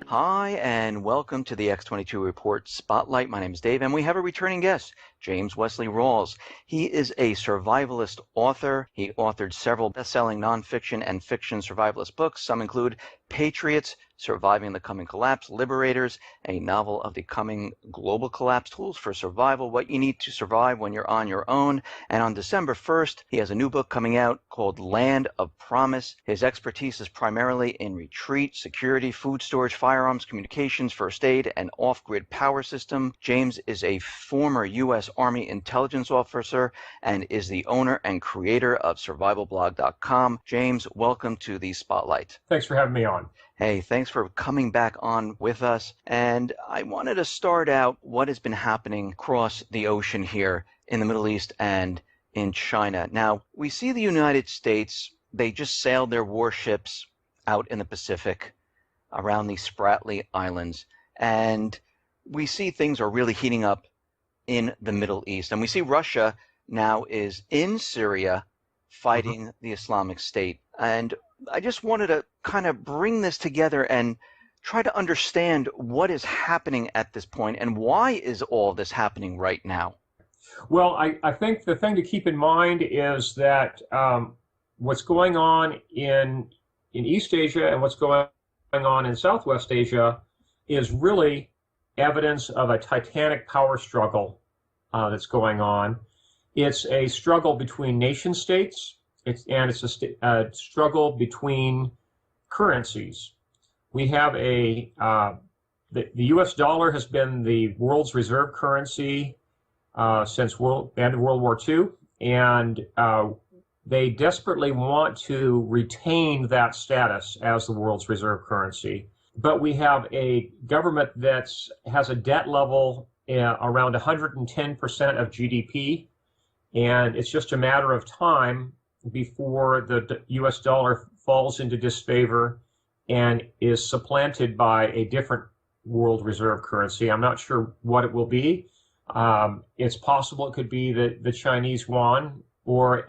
Hi, and welcome to the X22 Report Spotlight. My name is Dave, and we have a returning guest, James Wesley Rawles. He is a survivalist author. He authored several best-selling nonfiction and fiction survivalist books. Some include Patriots, Surviving the Coming Collapse, Liberators, a novel of the coming global collapse, tools for survival, what you need to survive when you're on your own. And on December 1st, he has a new book coming out called Land of Promise. His expertise is primarily in retreat, security, food storage, firearms, communications, first aid, and off-grid power system. James is a former U.S. Army intelligence officer and is the owner and creator of survivalblog.com. James, welcome to the Spotlight. Thanks for having me on. Hey, thanks for coming back on with us. And I wanted to start out what has been happening across the ocean here in the Middle East and in China. Now, we see the United States, they just sailed their warships out in the Pacific around the Spratly Islands. And we see things are really heating up in the Middle East. And we see Russia now is in Syria fighting the Islamic State. And I just wanted to kind of bring this together and try to understand what is happening at this point and why is all this happening right now? Well, I think the thing to keep in mind is that what's going on in East Asia and what's going on in Southwest Asia is really evidence of a titanic power struggle that's going on. It's a struggle between nation states. It's a struggle between currencies. We have the U.S. dollar has been the world's reserve currency since the end of World War II, and they desperately want to retain that status as the world's reserve currency. But we have a government that has a debt level around 110% of GDP, and it's just a matter of time before the U.S. dollar falls into disfavor and is supplanted by a different world reserve currency. I'm not sure what it will be. It's possible it could be the Chinese yuan, or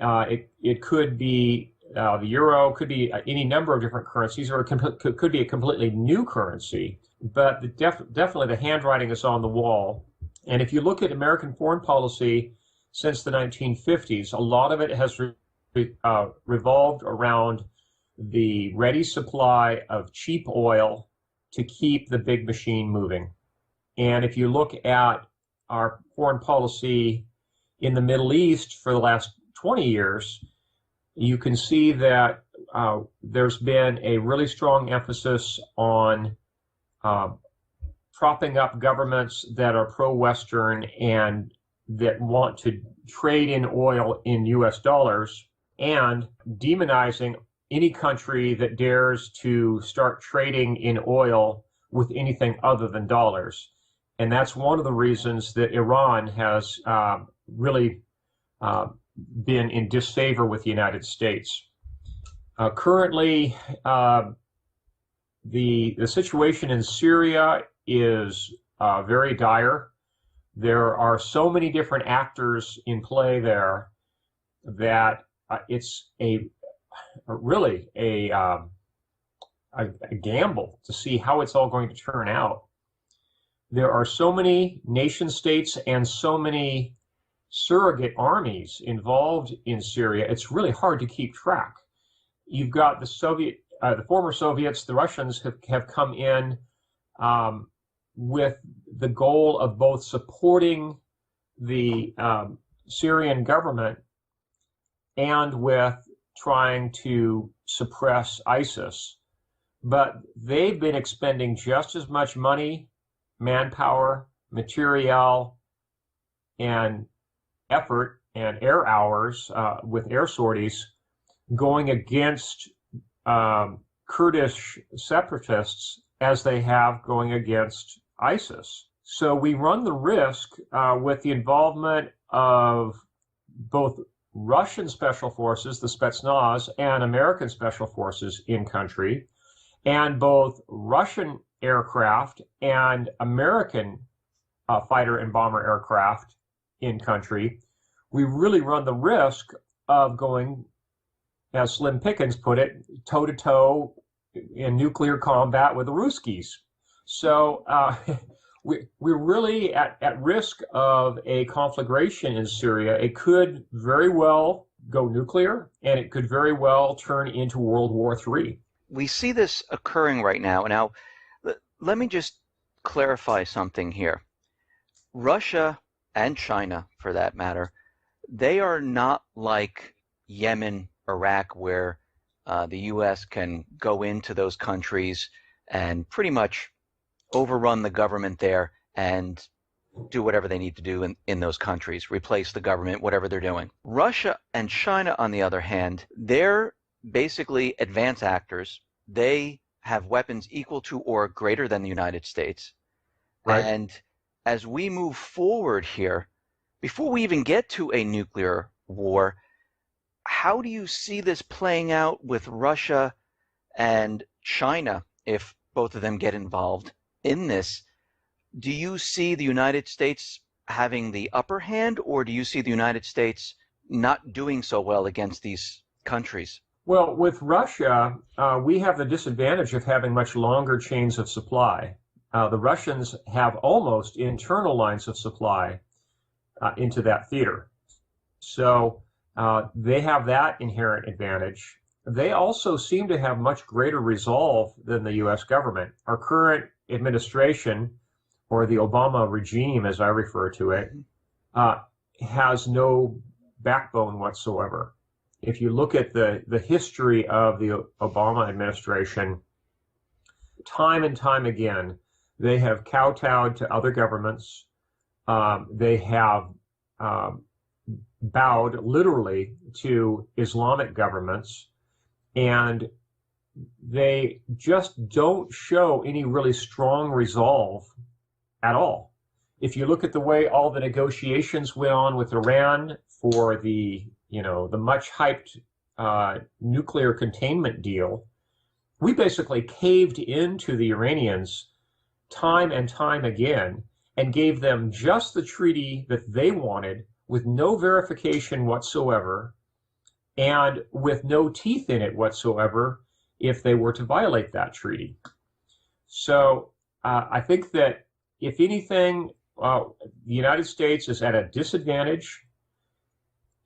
it could be the euro, could be any number of different currencies, or it could be a completely new currency. But definitely the handwriting is on the wall. And if you look at American foreign policy since the 1950s, a lot of it has revolved around the ready supply of cheap oil to keep the big machine moving. And if you look at our foreign policy in the Middle East for the last 20 years, you can see that there's been a really strong emphasis on propping up governments that are pro-Western and that want to trade in oil in U.S. dollars, and demonizing any country that dares to start trading in oil with anything other than dollars. And that's one of the reasons that Iran has really been in disfavor with the United States. Currently, the situation in Syria is very dire. There are so many different actors in play there that it's really a gamble to see how it's all going to turn out. There are so many nation states and so many surrogate armies involved in Syria. It's really hard to keep track. You've got the former Soviets, the Russians have come in with the goal of both supporting the Syrian government and with trying to suppress ISIS. But they've been expending just as much money, manpower, material, and effort and air hours with air sorties going against Kurdish separatists as they have going against ISIS. So we run the risk with the involvement of both Russian special forces, the Spetsnaz, and American special forces in country, and both Russian aircraft and American fighter and bomber aircraft in country. We really run the risk of going, as Slim Pickens put it, toe-to-toe in nuclear combat with the Ruskies. So we're really at risk of a conflagration in Syria. It could very well go nuclear, and it could very well turn into World War III. We see this occurring right now. Now, let me just clarify something here. Russia and China, for that matter, they are not like Yemen, Iraq, where the U.S. can go into those countries and pretty much overrun the government there and do whatever they need to do in those countries, replace the government, whatever they're doing. Russia and China, on the other hand, they're basically advanced actors. They have weapons equal to or greater than the United States. Right. And as we move forward here, before we even get to a nuclear war, how do you see this playing out with Russia and China if both of them get involved in this? Do you see the United States having the upper hand, or do you see the United States not doing so well against these countries? Well, with Russia, we have the disadvantage of having much longer chains of supply. The Russians have almost internal lines of supply into that theater. So they have that inherent advantage. They also seem to have much greater resolve than the U.S. government. Our current administration, or the Obama regime, as I refer to it, has no backbone whatsoever. If you look at the history of the Obama administration, time and time again, they have kowtowed to other governments. They have bowed literally to Islamic governments, and they just don't show any really strong resolve at all. If you look at the way all the negotiations went on with Iran for the much hyped nuclear containment deal, we basically caved into the Iranians time and time again and gave them just the treaty that they wanted, with no verification whatsoever and with no teeth in it whatsoever if they were to violate that treaty. So I think that, if anything, the United States is at a disadvantage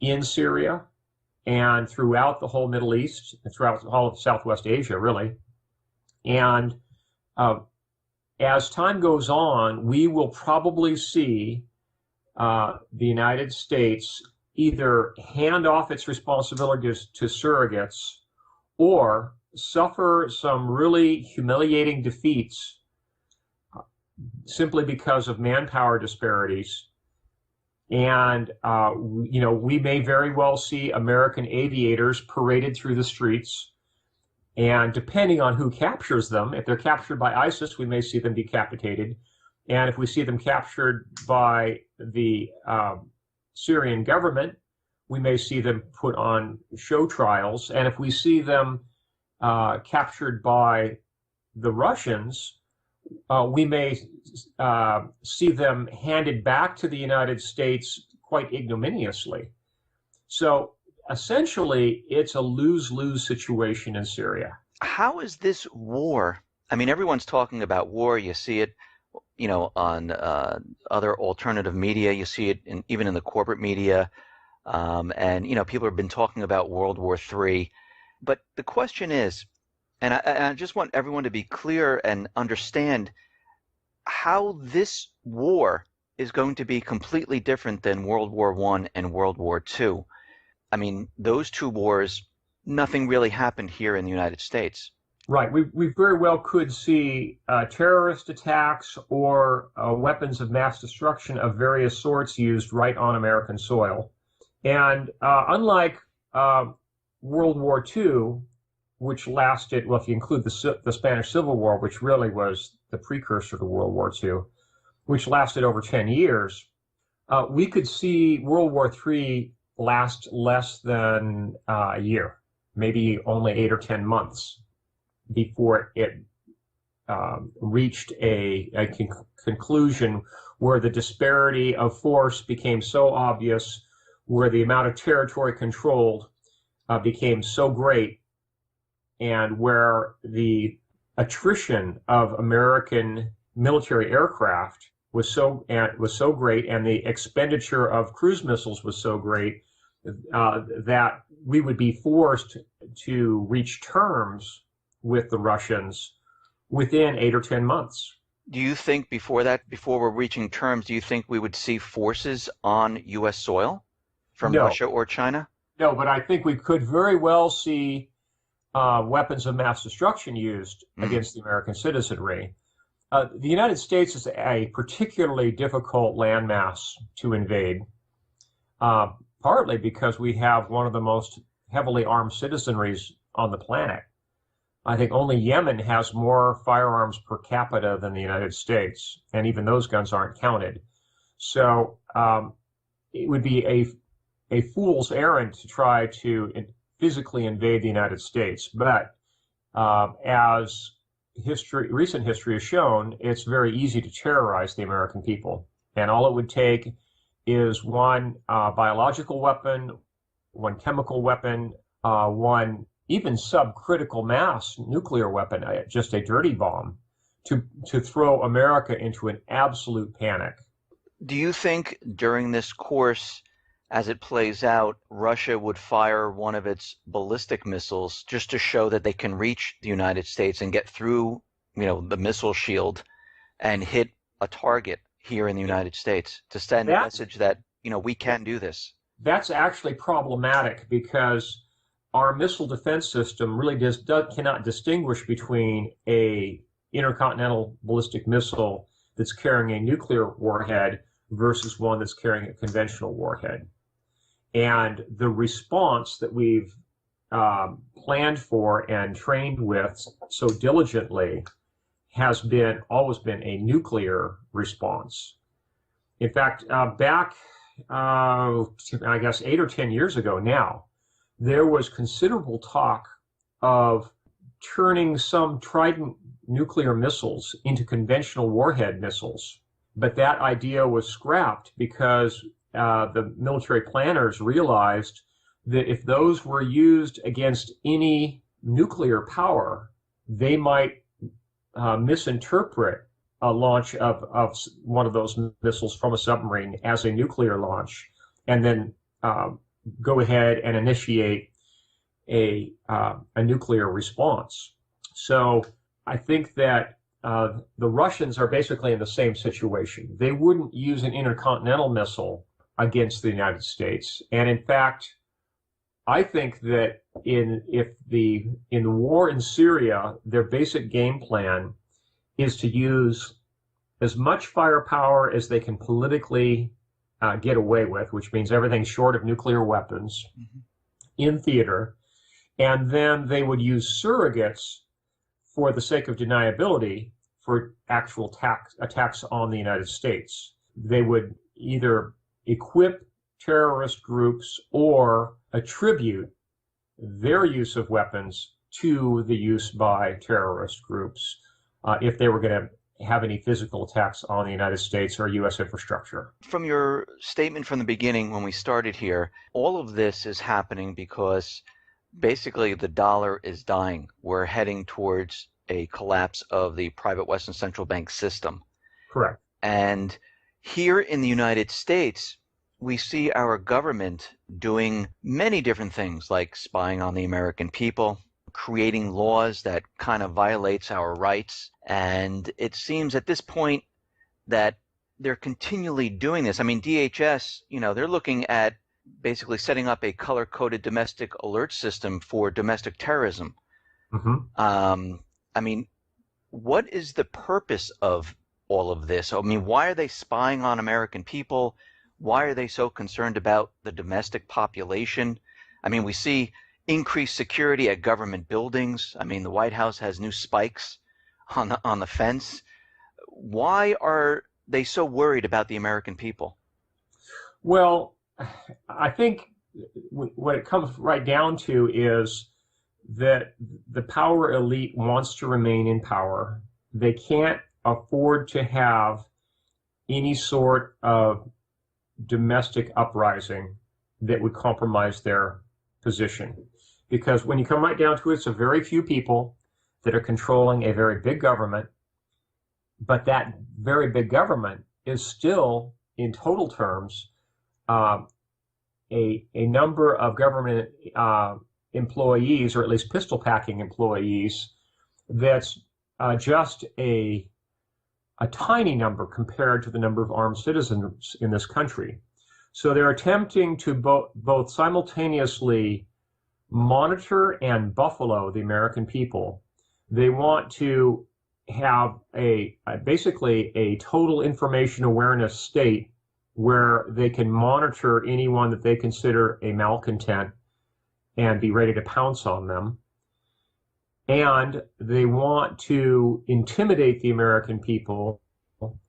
in Syria and throughout the whole Middle East, and throughout all of Southwest Asia, really. And as time goes on, we will probably see the United States either hand off its responsibilities to surrogates or suffer some really humiliating defeats simply because of manpower disparities. And, we may very well see American aviators paraded through the streets. And depending on who captures them, if they're captured by ISIS, we may see them decapitated. And if we see them captured by the Syrian government, we may see them put on show trials. And if we see them captured by the Russians, we may see them handed back to the United States quite ignominiously. So essentially, it's a lose-lose situation in Syria. How is this war? I mean, everyone's talking about war. You see it, on other alternative media. You see it even in the corporate media. And people have been talking about World War III. But the question is, and I just want everyone to be clear and understand how this war is going to be completely different than World War I and World War II. I mean, those two wars, nothing really happened here in the United States. Right. We very well could see terrorist attacks or weapons of mass destruction of various sorts used right on American soil. And unlike World War II, which lasted, well, if you include the Spanish Civil War, which really was the precursor to World War II, which lasted over 10 years, we could see World War III last less than a year, maybe only 8 or 10 months before it reached a conclusion where the disparity of force became so obvious, where the amount of territory controlled became so great, and where the attrition of American military aircraft was so great, and the expenditure of cruise missiles was so great that we would be forced to reach terms with the Russians within 8 or 10 months. Do you think before we're reaching terms, do you think we would see forces on U.S. soil from No. Russia or China? No, but I think we could very well see weapons of mass destruction used against the American citizenry. The United States is a particularly difficult landmass to invade, partly because we have one of the most heavily armed citizenries on the planet. I think only Yemen has more firearms per capita than the United States, and even those guns aren't counted. So it would be a fool's errand to try to physically invade the United States. But as recent history has shown, it's very easy to terrorize the American people. And all it would take is one biological weapon, one chemical weapon, one even subcritical mass nuclear weapon, just a dirty bomb, to throw America into an absolute panic. Do you think during this course, as it plays out, Russia would fire one of its ballistic missiles just to show that they can reach the United States and get through, the missile shield and hit a target here in the United States to send a message that, we can do this? That's actually problematic because our missile defense system really cannot distinguish between a intercontinental ballistic missile that's carrying a nuclear warhead versus one that's carrying a conventional warhead. And the response that we've planned for and trained with so diligently has always been a nuclear response. In fact, back, I guess, 8 or 10 years ago now, there was considerable talk of turning some Trident nuclear missiles into conventional warhead missiles. But that idea was scrapped because the military planners realized that if those were used against any nuclear power, they might misinterpret a launch of one of those missiles from a submarine as a nuclear launch, and then go ahead and initiate a nuclear response. So I think that the Russians are basically in the same situation. They wouldn't use an intercontinental missile against the United States. And in fact, I think that in the war in Syria, their basic game plan is to use as much firepower as they can politically get away with, which means everything short of nuclear weapons, in theater. And then they would use surrogates for the sake of deniability for actual attacks on the United States. They would either equip terrorist groups or attribute their use of weapons to the use by terrorist groups if they were going to have any physical attacks on the United States or U.S. infrastructure. From your statement from the beginning when we started here, all of this is happening because basically the dollar is dying. We're heading towards a collapse of the private Western central bank system. Correct. And here in the United States, we see our government doing many different things, like spying on the American people, creating laws that kind of violates our rights. And it seems at this point that they're continually doing this. I mean, DHS, they're looking at basically setting up a color-coded domestic alert system for domestic terrorism. I mean, what is the purpose of all of this? I mean, why are they spying on American people? Why are they so concerned about the domestic population? I mean, we see increased security at government buildings. I mean, the White House has new spikes on the fence. Why are they so worried about the American people? Well, I think what it comes right down to is that the power elite wants to remain in power. They can't afford to have any sort of domestic uprising that would compromise their position. Because when you come right down to it, it's a very few people that are controlling a very big government. but that very big government is still, in total terms, uh, a number of government employees, or at least pistol packing employees, that's just a tiny number compared to the number of armed citizens in this country. So they're attempting to both simultaneously monitor and buffalo the American people. They want to have basically a total information awareness state where they can monitor anyone that they consider a malcontent and be ready to pounce on them. And they want to intimidate the American people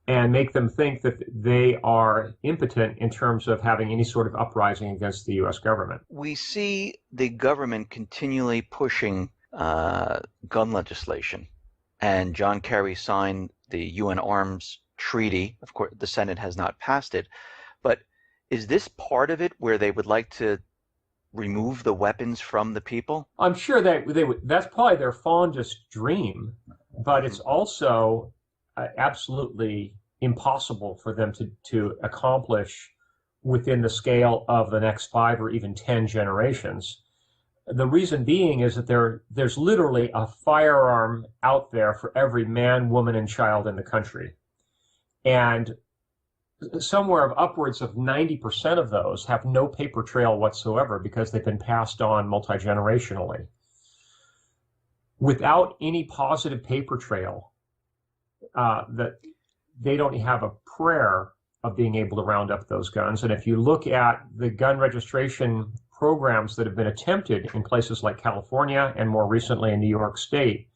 and make them think that they are impotent in terms of having any sort of uprising against the U.S. government. We see the government continually pushing gun legislation, and John Kerry signed the UN Arms Treaty. Of course, the Senate has not passed it, but is this part of it where they would like to remove the weapons from the people? I'm sure that they would. That's probably their fondest dream, but it's also absolutely impossible for them to accomplish within the scale of the next 5 or even 10 generations. The reason being is that there's literally a firearm out there for every man, woman, and child in the country. And somewhere of upwards of 90% of those have no paper trail whatsoever because they've been passed on multi-generationally. Without any positive paper trail, that they don't have a prayer of being able to round up those guns. And if you look at the gun registration programs that have been attempted in places like California and more recently in New York State,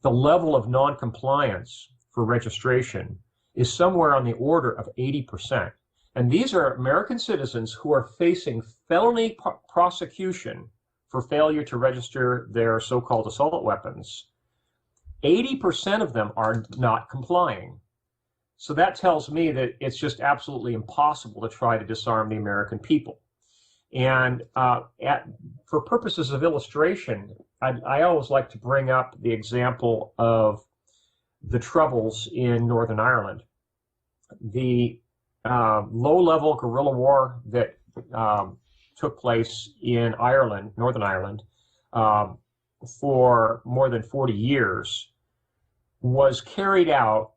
the level of non-compliance for registration is somewhere on the order of 80%. And these are American citizens who are facing felony prosecution for failure to register their so-called assault weapons. 80% of them are not complying. So that tells me that it's just absolutely impossible to try to disarm the American people. And for purposes of illustration, I always like to bring up the example of the Troubles in Northern Ireland. The low-level guerrilla war that took place in Ireland, Northern Ireland, for more than 40 years was carried out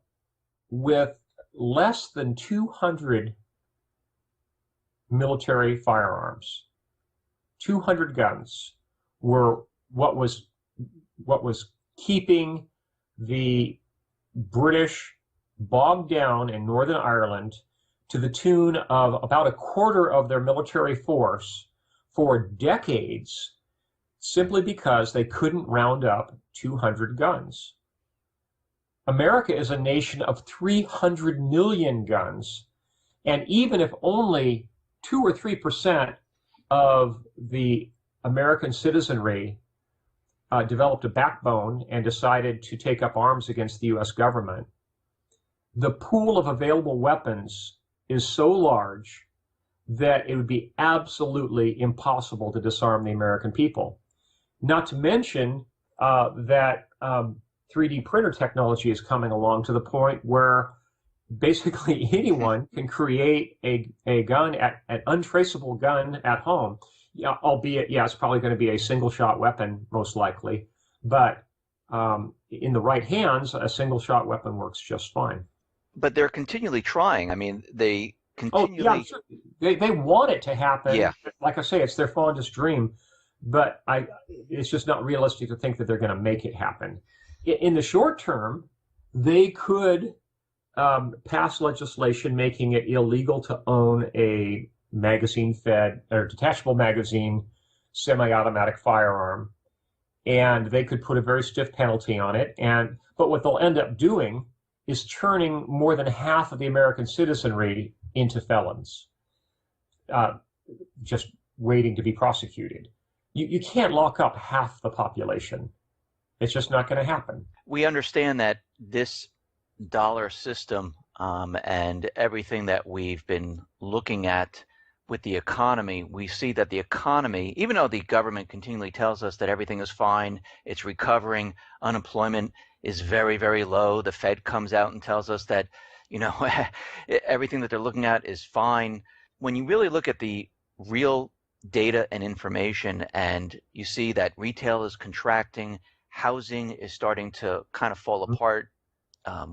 with less than 200 military firearms. 200 guns were what was keeping the British bogged down in Northern Ireland to the tune of about a quarter of their military force for decades, simply because they couldn't round up 200 guns. America is a nation of 300 million guns, and even if only 2 or 3% of the American citizenry developed a backbone and decided to take up arms against the U.S. government, the pool of available weapons is so large that it would be absolutely impossible to disarm the American people. Not to mention that 3D printer technology is coming along to the point where basically anyone can create a gun, an untraceable gun at home. Yeah, albeit, it's probably going to be a single-shot weapon, most likely. But in the right hands, a single-shot weapon works just fine. But they're continually trying. I mean, they continually... Oh, yeah, sure. They want it to happen. Yeah. Like I say, it's their fondest dream. But it's just not realistic to think that they're going to make it happen. In the short term, they could pass legislation making it illegal to own a magazine-fed or detachable magazine semi-automatic firearm, and they could put a very stiff penalty on it. But what they'll end up doing is turning more than half of the American citizenry into felons, just waiting to be prosecuted. You can't lock up half the population. It's just not going to happen. We understand that this dollar system and everything that we've been looking at with the economy, we see that the economy, even though the government continually tells us that everything is fine, it's recovering, unemployment is very, very low. The Fed comes out and tells us that, everything that they're looking at is fine. When you really look at the real data and information, and you see that retail is contracting, housing is starting to kind of fall apart.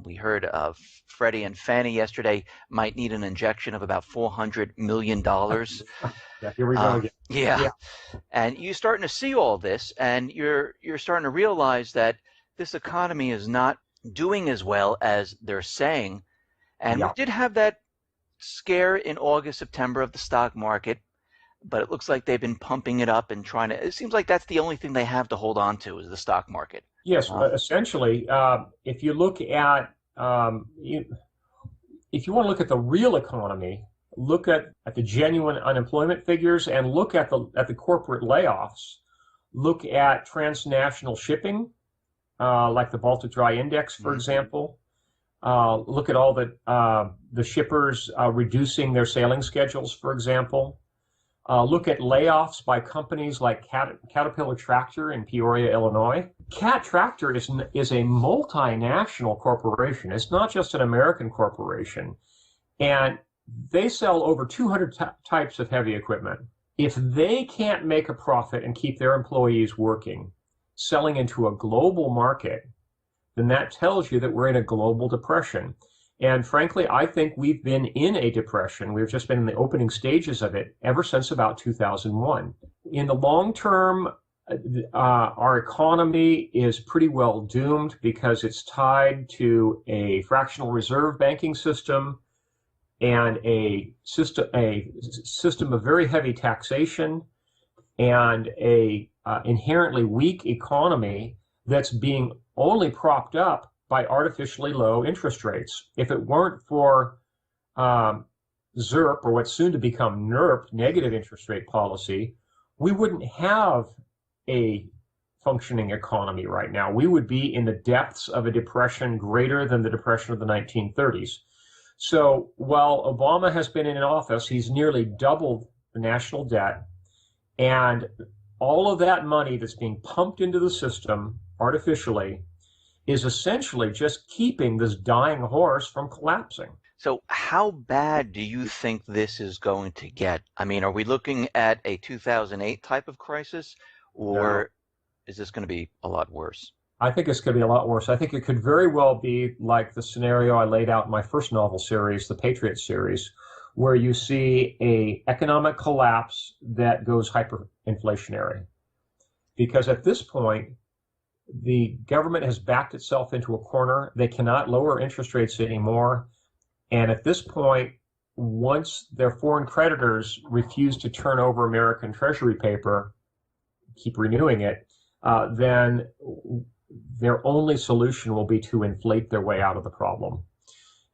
We heard of Freddie and Fannie yesterday might need an injection of about $400 million. Yeah, here we go again. Yeah. And you're starting to see all this, and you're starting to realize that this economy is not doing as well as they're saying. And we did have that scare in August, September of the stock market, but it looks like they've been pumping it up and trying to, it seems like that's the only thing they have to hold on to is the stock market. Yes, essentially, if you look at, if you want to look at the real economy, look at the genuine unemployment figures and look at the corporate layoffs. Look at transnational shipping, like the Baltic Dry Index, for example. Look at all the shippers reducing their sailing schedules, for example. Look at layoffs by companies like Caterpillar Tractor in Peoria, Illinois. Cat Tractor is a multinational corporation. It's not just an American corporation. And they sell over 200 types of heavy equipment. If they can't make a profit and keep their employees working, selling into a global market, then that tells you that we're in a global depression. And frankly, I think we've been in a depression. We've just been in the opening stages of it ever since about 2001. In the long term, our economy is pretty well doomed because it's tied to a fractional reserve banking system and a system of very heavy taxation and a inherently weak economy that's being only propped up by artificially low interest rates. If it weren't for ZIRP, or what's soon to become NIRP, negative interest rate policy, we wouldn't have a functioning economy right now. We would be in the depths of a depression greater than the depression of the 1930s. So while Obama has been in office, he's nearly doubled the national debt, and all of that money that's being pumped into the system artificially is essentially just keeping this dying horse from collapsing. So how bad do you think this is going to get? I mean, are we looking at a 2008 type of crisis, or is this going to be a lot worse? I think it's going to be a lot worse. I think it could very well be like the scenario I laid out in my first novel series, the Patriot series, where you see an economic collapse that goes hyperinflationary. Because at this point, the government has backed itself into a corner. They cannot lower interest rates anymore. And at this point, once their foreign creditors refuse to turn over American Treasury paper, keep renewing it, then their only solution will be to inflate their way out of the problem.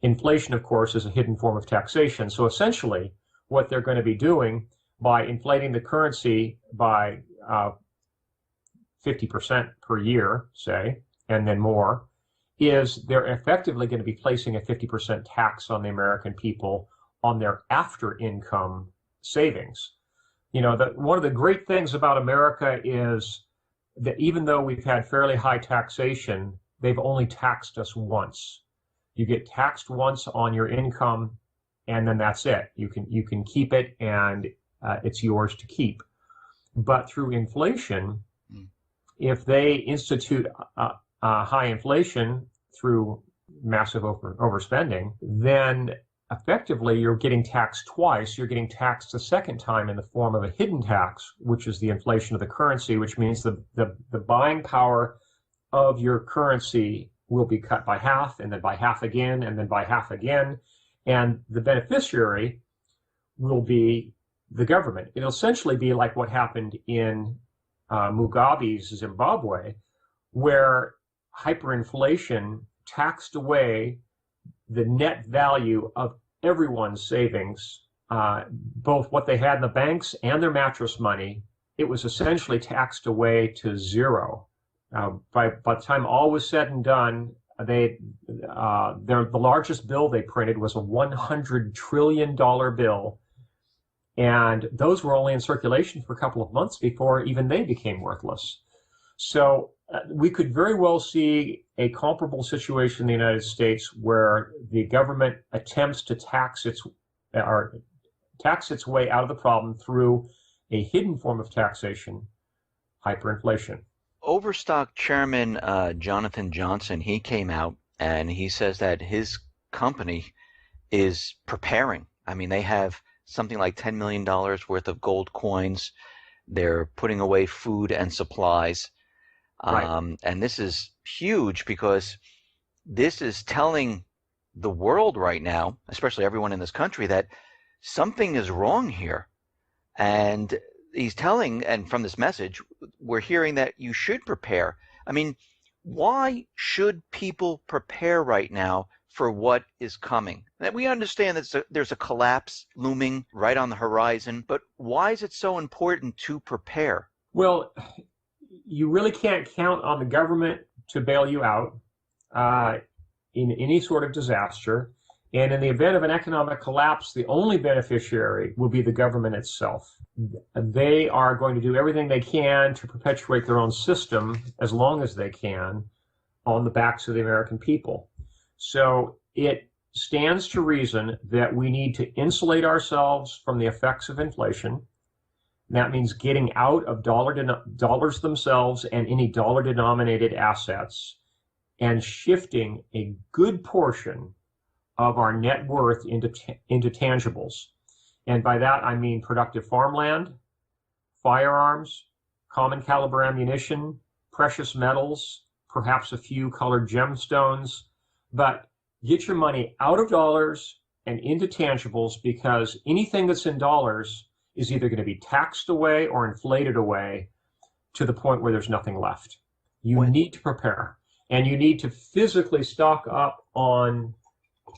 Inflation, of course, is a hidden form of taxation. So essentially, what they're going to be doing by inflating the currency by 50% per year, say, and then more, is they're effectively going to be placing a 50% tax on the American people on their after-income savings. You know, one of the great things about America is that even though we've had fairly high taxation, they've only taxed us once. You get taxed once on your income, and then that's it. You can keep it, and it's yours to keep. But through inflation, if they institute high inflation through massive overspending, then effectively you're getting taxed twice. You're getting taxed a second time in the form of a hidden tax, which is the inflation of the currency, which means the buying power of your currency will be cut by half, and then by half again, and then by half again. And the beneficiary will be the government. It'll essentially be like what happened in Mugabe's Zimbabwe, where hyperinflation taxed away the net value of everyone's savings, both what they had in the banks and their mattress money. It was essentially taxed away to zero. By the time all was said and done, the largest bill they printed was a $100 trillion bill, And those were only in circulation for a couple of months before even they became worthless. So we could very well see a comparable situation in the United States where the government attempts to tax its way out of the problem through a hidden form of taxation, hyperinflation. Overstock Chairman Jonathan Johnson, he came out and he says that his company is preparing. I mean, they have something like $10 million worth of gold coins. They're putting away food and supplies. Right. And this is huge because this is telling the world right now, especially everyone in this country, that something is wrong here. And he's telling, and from this message, we're hearing that you should prepare. I mean, why should people prepare right now for what is coming? And we understand that there's a collapse looming right on the horizon, but why is it so important to prepare? Well, you really can't count on the government to bail you out in any sort of disaster. And in the event of an economic collapse, the only beneficiary will be the government itself. They are going to do everything they can to perpetuate their own system as long as they can on the backs of the American people. So it stands to reason that we need to insulate ourselves from the effects of inflation. That means getting out of dollars themselves and any dollar-denominated assets and shifting a good portion of our net worth into tangibles. And by that, I mean productive farmland, firearms, common caliber ammunition, precious metals, perhaps a few colored gemstones. But get your money out of dollars and into tangibles, because anything that's in dollars is either going to be taxed away or inflated away to the point where there's nothing left. You need to prepare, and you need to physically stock up on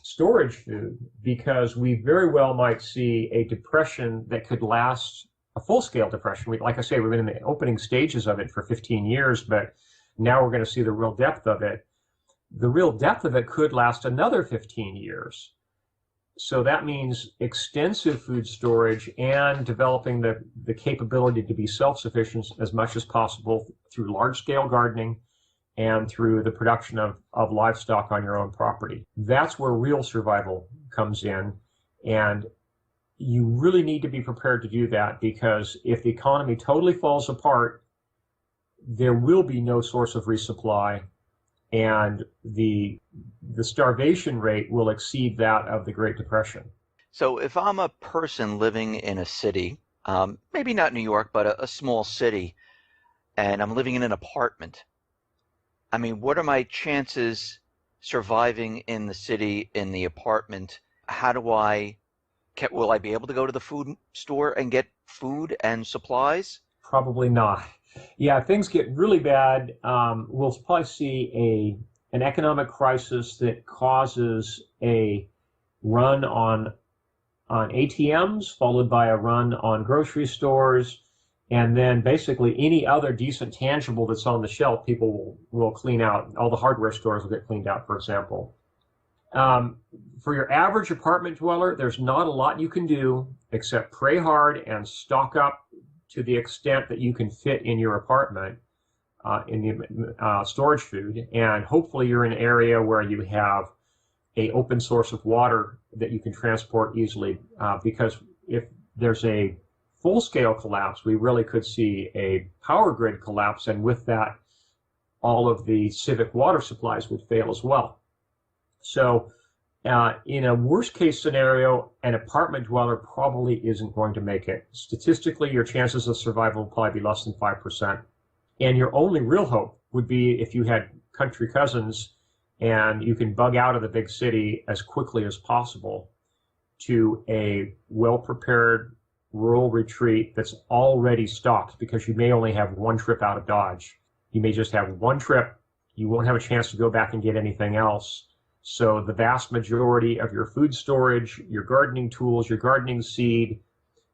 storage food, because we very well might see a depression that could last, a full-scale depression. Like I say, we've been in the opening stages of it for 15 years, but now we're going to see the real depth of it. The real depth of it could last another 15 years. So that means extensive food storage and developing the capability to be self-sufficient as much as possible through large-scale gardening and through the production of livestock on your own property. That's where real survival comes in. And you really need to be prepared to do that, because if the economy totally falls apart, there will be no source of resupply, and the starvation rate will exceed that of the Great Depression. So if I'm a person living in a city, maybe not New York, but a small city, and I'm living in an apartment, I mean, what are my chances surviving in the city, in the apartment? Will I be able to go to the food store and get food and supplies? Probably not. Yeah, if things get really bad, we'll probably see an economic crisis that causes a run on ATMs, followed by a run on grocery stores, and then basically any other decent tangible that's on the shelf, people will clean out. All the hardware stores will get cleaned out, for example. For your average apartment dweller, there's not a lot you can do except pray hard and stock up to the extent that you can fit in your apartment in the storage food. And hopefully you're in an area where you have an open source of water that you can transport easily, because if there's a full-scale collapse, we really could see a power grid collapse, and with that, all of the civic water supplies would fail as well. So in a worst-case scenario, an apartment dweller probably isn't going to make it. Statistically, your chances of survival will probably be less than 5%. And your only real hope would be if you had country cousins and you can bug out of the big city as quickly as possible to a well-prepared rural retreat that's already stocked, because you may only have one trip out of Dodge. You may just have one trip. You won't have a chance to go back and get anything else. So the vast majority of your food storage, your gardening tools, your gardening seed,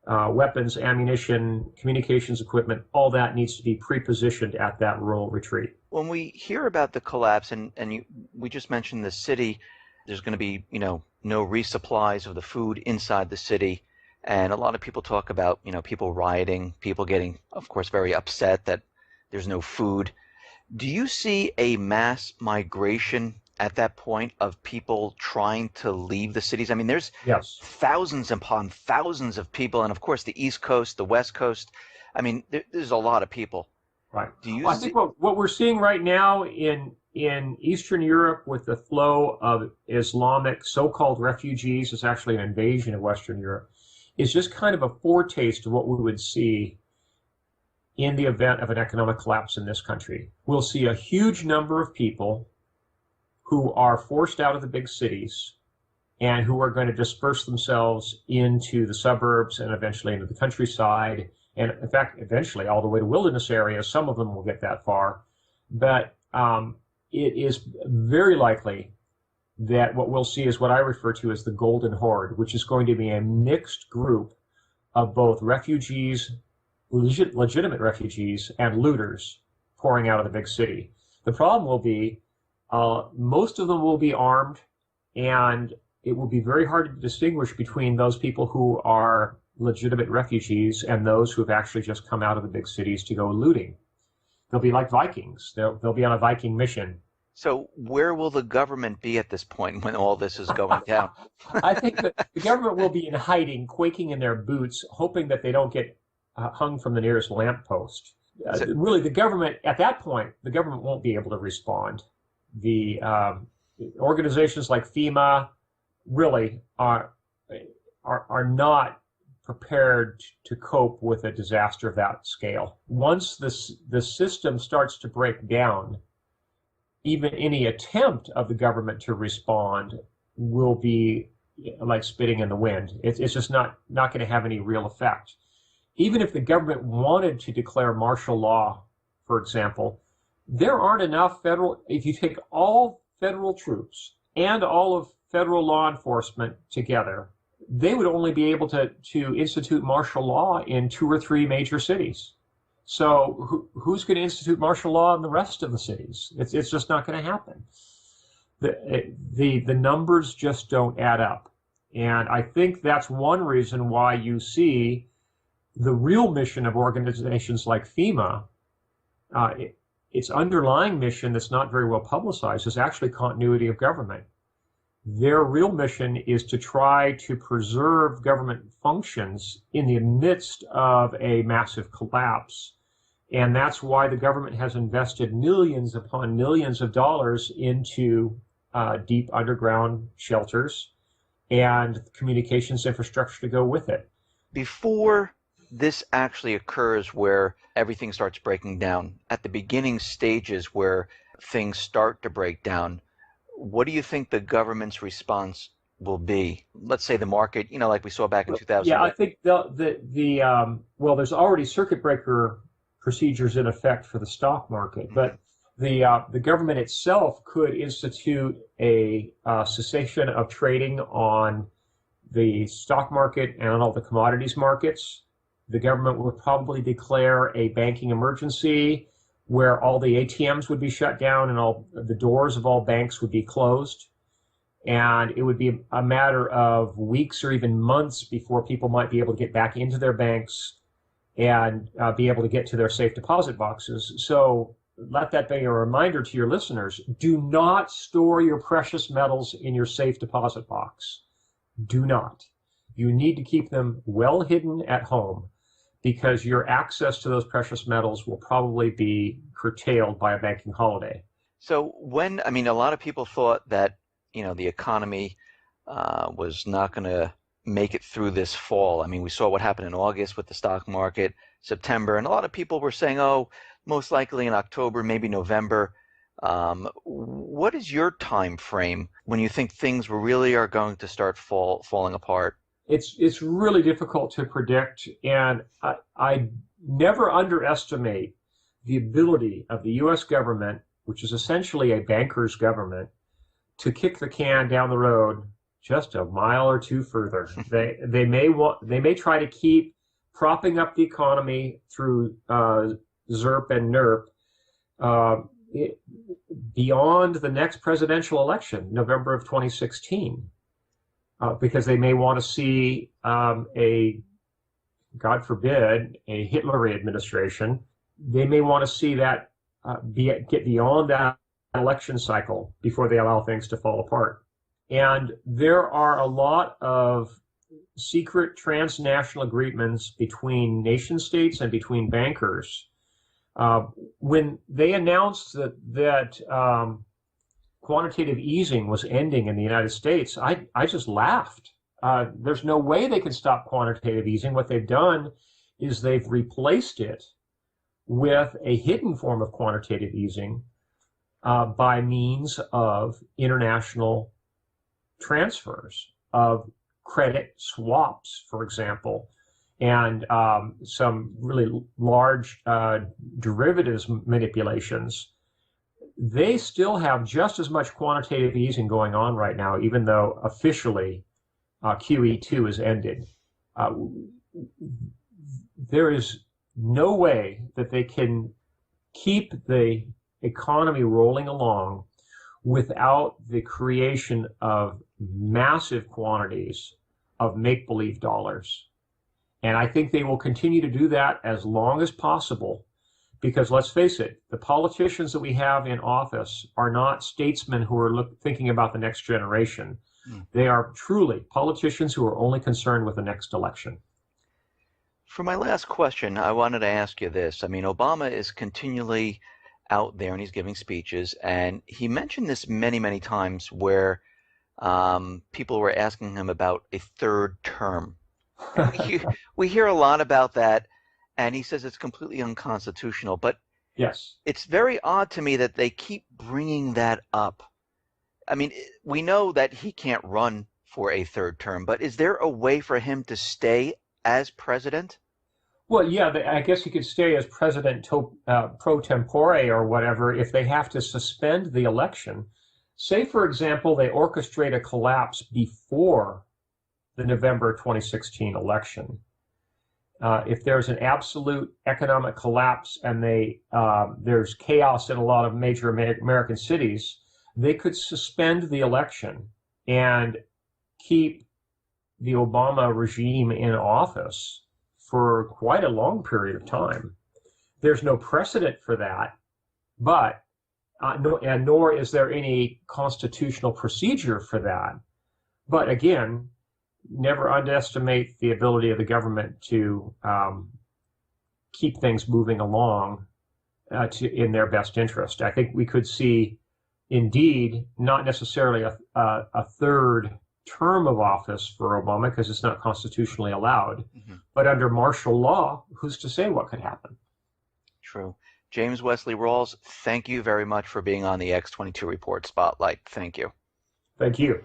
weapons, ammunition, communications equipment, all that needs to be pre-positioned at that rural retreat. When we hear about the collapse, and we just mentioned the city, there's going to be, no resupplies of the food inside the city. And a lot of people talk about, people rioting, people getting, of course, very upset that there's no food. Do you see a mass migration at that point of people trying to leave the cities? I mean, there's Yes. thousands upon thousands of people, and of course, the East Coast, the West Coast. I mean, there's a lot of people. Right. Do you Well, I see? think what we're seeing right now in Eastern Europe with the flow of Islamic so-called refugees, it's actually an invasion of Western Europe, is just kind of a foretaste of what we would see in the event of an economic collapse in this country. We'll see a huge number of people who are forced out of the big cities and who are going to disperse themselves into the suburbs and eventually into the countryside. And in fact, eventually all the way to wilderness areas. Some of them will get that far. But it is very likely that what we'll see is what I refer to as the Golden Horde, which is going to be a mixed group of both refugees, legitimate refugees, and looters pouring out of the big city. The problem will be most of them will be armed, and it will be very hard to distinguish between those people who are legitimate refugees and those who have actually just come out of the big cities to go looting. They'll be like Vikings. They'll be on a Viking mission. So where will the government be at this point when all this is going down? I think that the government will be in hiding, quaking in their boots, hoping that they don't get hung from the nearest lamppost. Really, the government, at that point, the government won't be able to respond. The organizations like FEMA really are not prepared to cope with a disaster of that scale. Once the system starts to break down, even any attempt of the government to respond will be like spitting in the wind. It's just not going to have any real effect. Even if the government wanted to declare martial law, for example, there aren't enough if you take all federal troops and all of federal law enforcement together, they would only be able to institute martial law in 2 or 3 major cities. So who's going to institute martial law in the rest of the cities? It's just not going to happen. The numbers just don't add up. And I think that's one reason why you see the real mission of organizations like FEMA, its underlying mission that's not very well publicized is actually continuity of government. Their real mission is to try to preserve government functions in the midst of a massive collapse. And that's why the government has invested millions upon millions of dollars into deep underground shelters and communications infrastructure to go with it. Before this actually occurs where everything starts breaking down, at the beginning stages where things start to break down, what do you think the government's response will be? Let's say the market, like we saw back in 2000. Yeah, I think well, there's already circuit breaker procedures in effect for the stock market, but the government itself could institute a cessation of trading on the stock market and on all the commodities markets. The government would probably declare a banking emergency where all the ATMs would be shut down and all the doors of all banks would be closed. And it would be a matter of weeks or even months before people might be able to get back into their banks and be able to get to their safe deposit boxes. So let that be a reminder to your listeners. Do not store your precious metals in your safe deposit box. Do not. You need to keep them well hidden at home, because your access to those precious metals will probably be curtailed by a banking holiday. So a lot of people thought that, the economy was not going to make it through this fall. I mean, we saw what happened in August with the stock market, September, and a lot of people were saying, most likely in October, maybe November. What is your time frame when you think things really are going to start falling apart? It's really difficult to predict, and I never underestimate the ability of the U.S. government, which is essentially a banker's government, to kick the can down the road just a mile or two further. They may try to keep propping up the economy through ZERP and NERP beyond the next presidential election, November of 2016. because they may want to see God forbid, a Hitler administration. They may want to see that get beyond that election cycle before they allow things to fall apart. And there are a lot of secret transnational agreements between nation states and between bankers. When they announced that quantitative easing was ending in the United States, I just laughed. There's no way they can stop quantitative easing. What they've done is they've replaced it with a hidden form of quantitative easing by means of international transfers of credit swaps, for example, and some really large derivatives manipulations. They still have just as much quantitative easing going on right now, even though officially QE2 is ended. There is no way that they can keep the economy rolling along without the creation of massive quantities of make-believe dollars. And I think they will continue to do that as long as possible, because let's face it, the politicians that we have in office are not statesmen who are thinking about the next generation. They are truly politicians who are only concerned with the next election. For my last question, I wanted to ask you this. I mean, Obama is continually out there and he's giving speeches, and he mentioned this many, many times where people were asking him about a third term. We hear a lot about that, and he says it's completely unconstitutional. But yes, it's very odd to me that they keep bringing that up. I mean, we know that he can't run for a third term, but is there a way for him to stay as president? Well, yeah, I guess he could stay as president pro tempore or whatever if they have to suspend the election. Say, for example, they orchestrate a collapse before the November 2016 election. If there's an absolute economic collapse and there's chaos in a lot of major American cities, they could suspend the election and keep the Obama regime in office for quite a long period of time. There's no precedent for that, but nor is there any constitutional procedure for that. But again, never underestimate the ability of the government to keep things moving along in their best interest. I think we could see, indeed, not necessarily a third term of office for Obama because it's not constitutionally allowed, but under martial law, who's to say what could happen? True. James Wesley Rawles, thank you very much for being on the X22 Report Spotlight. Thank you. Thank you.